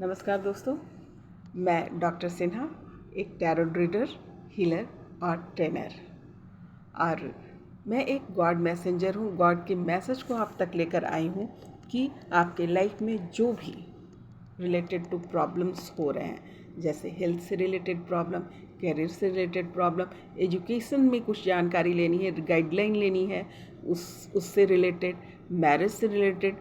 नमस्कार दोस्तों, मैं डॉक्टर सिन्हा, एक टैरो रीडर, हीलर और ट्रेनर। और मैं एक गॉड मैसेंजर हूँ। गॉड के मैसेज को आप तक लेकर आई हूँ कि आपके लाइफ में जो भी रिलेटेड टू प्रॉब्लम्स हो रहे हैं, जैसे हेल्थ से रिलेटेड प्रॉब्लम, करियर से रिलेटेड प्रॉब्लम, एजुकेशन में कुछ जानकारी लेनी है, गाइडलाइन लेनी है उससे रिलेटेड, मैरिज से रिलेटेड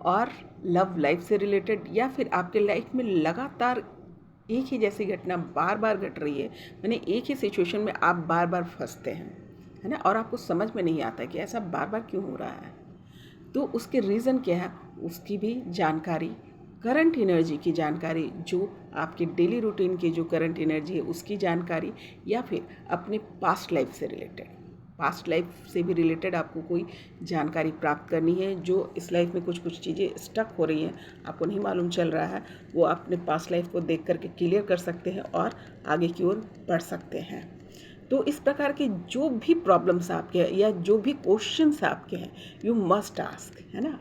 और लव लाइफ से रिलेटेड, या फिर आपके लाइफ में लगातार एक ही जैसी घटना बार बार घट रही है, मैंने एक ही सिचुएशन में आप बार बार फंसते हैं, है ना, और आपको समझ में नहीं आता कि ऐसा बार बार क्यों हो रहा है। तो उसके रीज़न क्या है, उसकी भी जानकारी, करंट एनर्जी की जानकारी, जो आपके डेली रूटीन की जो करंट एनर्जी है उसकी जानकारी, या फिर अपने पास्ट लाइफ से रिलेटेड, पास्ट लाइफ से भी रिलेटेड आपको कोई जानकारी प्राप्त करनी है। जो इस लाइफ में कुछ कुछ चीज़ें स्टक हो रही हैं, आपको नहीं मालूम चल रहा है, वो आप अपने पास्ट लाइफ को देख करके क्लियर कर सकते हैं और आगे की ओर बढ़ सकते हैं। तो इस प्रकार के जो भी प्रॉब्लम्स आपके हैं या जो भी क्वेश्चंस आपके हैं, यू मस्ट आस्क, है ना।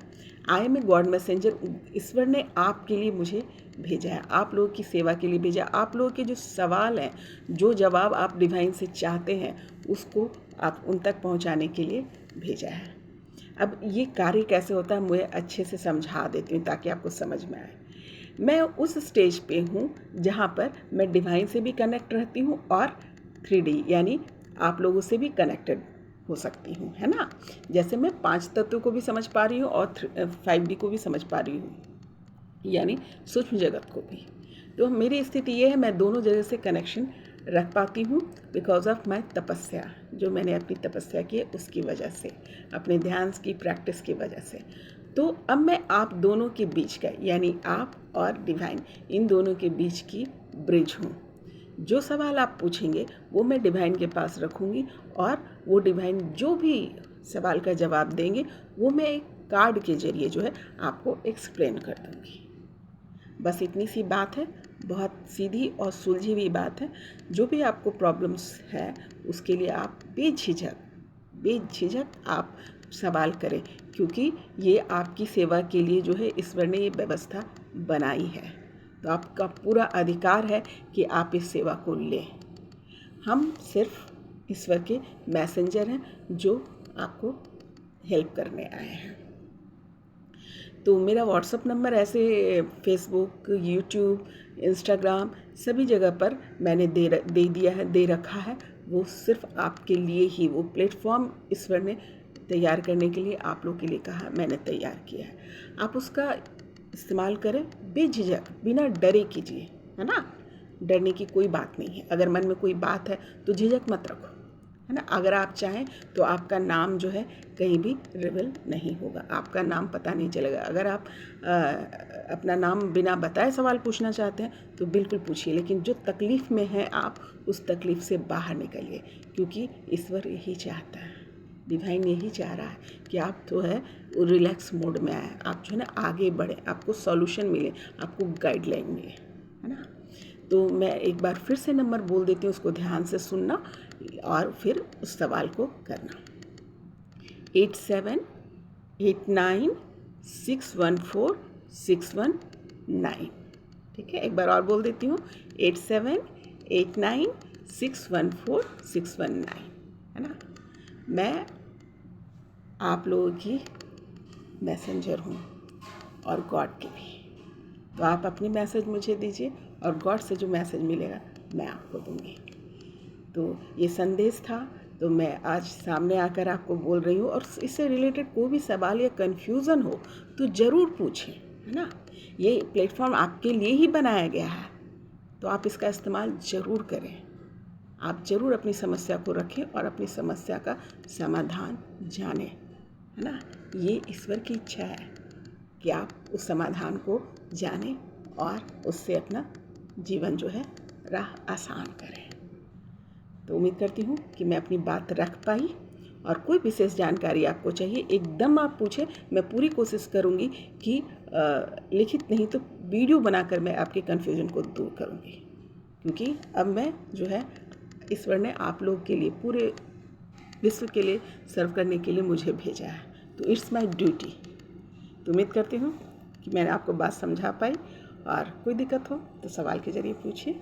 I am a God messenger. ईश्वर ने आपके लिए मुझे भेजा है, आप लोगों की सेवा के लिए भेजा। आप लोगों के जो सवाल हैं, जो जवाब आप डिवाइन से चाहते हैं, उसको आप उन तक पहुंचाने के लिए भेजा है। अब ये कार्य कैसे होता है मैं अच्छे से समझा देती हूँ ताकि आपको समझ में आए। मैं उस स्टेज पे हूँ जहाँ पर मैं डिवाइन से भी कनेक्ट रहती हूँ और 3D यानी आप लोगों से भी कनेक्टेड हो सकती हूँ, है ना। जैसे मैं 5 तत्वों को भी समझ पा रही हूँ और 5D को भी समझ पा रही हूँ, यानी सूक्ष्म जगत को भी। तो मेरी स्थिति ये है, मैं दोनों जगह से कनेक्शन रख पाती हूँ बिकॉज ऑफ माई तपस्या, जो मैंने अपनी तपस्या की है उसकी वजह से, अपने ध्यान की प्रैक्टिस की वजह से। तो अब मैं आप दोनों के बीच का, यानी आप और डिवाइन, इन दोनों के बीच की ब्रिज हूँ। जो सवाल आप पूछेंगे वो मैं डिवाइन के पास रखूँगी और वो डिवाइन जो भी सवाल का जवाब देंगे वो मैं एक कार्ड के जरिए जो है आपको एक्सप्लेन कर दूँगी। बस इतनी सी बात है, बहुत सीधी और सुलझी हुई बात है। जो भी आपको प्रॉब्लम्स है उसके लिए आप बेझिझक आप सवाल करें, क्योंकि ये आपकी सेवा के लिए जो है ईश्वर ने ये व्यवस्था बनाई है। तो आपका पूरा अधिकार है कि आप इस सेवा को लें। हम सिर्फ ईश्वर के मैसेंजर हैं जो आपको हेल्प करने आए हैं। तो मेरा व्हाट्सअप नंबर ऐसे फेसबुक, यूट्यूब, इंस्टाग्राम सभी जगह पर मैंने दे रखा है। वो सिर्फ आपके लिए ही, वो प्लेटफॉर्म ईश्वर ने तैयार करने के लिए आप लोग के लिए कहा, मैंने तैयार किया है। आप उसका इस्तेमाल करें बेझिझक, बिना डरे कीजिए, है ना। डरने की कोई बात नहीं है। अगर मन में कोई बात है तो झिझक मत रखो, है ना। अगर आप चाहें तो आपका नाम जो है कहीं भी रिवील नहीं होगा, आपका नाम पता नहीं चलेगा। अगर आप अपना नाम बिना बताए सवाल पूछना चाहते हैं तो बिल्कुल पूछिए, लेकिन जो तकलीफ़ में है आप उस तकलीफ़ से बाहर निकलिए, क्योंकि ईश्वर यही चाहता है, डिवाइन यही चाह रहा है कि आप जो है रिलैक्स मोड में आए, आप जो है ना आगे बढ़ें, आपको सॉल्यूशन मिले, आपको गाइडलाइन मिले, है ना। तो मैं एक बार फिर से नंबर बोल देती हूँ, उसको ध्यान से सुनना और फिर उस सवाल को करना। 8789614619। ठीक है, एक बार और बोल देती हूँ, 8789614619, है ना। मैं आप लोगों की मैसेंजर हूँ और गॉड की भी। तो आप अपनी मैसेज मुझे दीजिए और गॉड से जो मैसेज मिलेगा मैं आपको दूँगी। तो ये संदेश था, तो मैं आज सामने आकर आपको बोल रही हूँ। और इससे रिलेटेड कोई भी सवाल या कन्फ्यूज़न हो तो ज़रूर पूछें, है ना। ये प्लेटफॉर्म आपके लिए ही बनाया गया है, तो आप इसका इस्तेमाल ज़रूर करें। आप ज़रूर अपनी समस्या को रखें और अपनी समस्या का समाधान जानें, है ना। ये ईश्वर की इच्छा है कि आप उस समाधान को जानें और उससे अपना जीवन जो है राह आसान करें। तो उम्मीद करती हूँ कि मैं अपनी बात रख पाई। और कोई विशेष जानकारी आपको चाहिए एकदम आप पूछें, मैं पूरी कोशिश करूँगी कि लिखित नहीं तो वीडियो बनाकर मैं आपके कन्फ्यूजन को दूर करूँगी, क्योंकि अब मैं जो है ईश्वर ने आप लोग के लिए, पूरे विश्व के लिए सर्व करने के लिए मुझे भेजा है, तो इट्स माय ड्यूटी। तो उम्मीद करती हूँ कि मैंने आपको बात समझा पाई और कोई दिक्कत हो तो सवाल के ज़रिए पूछिए।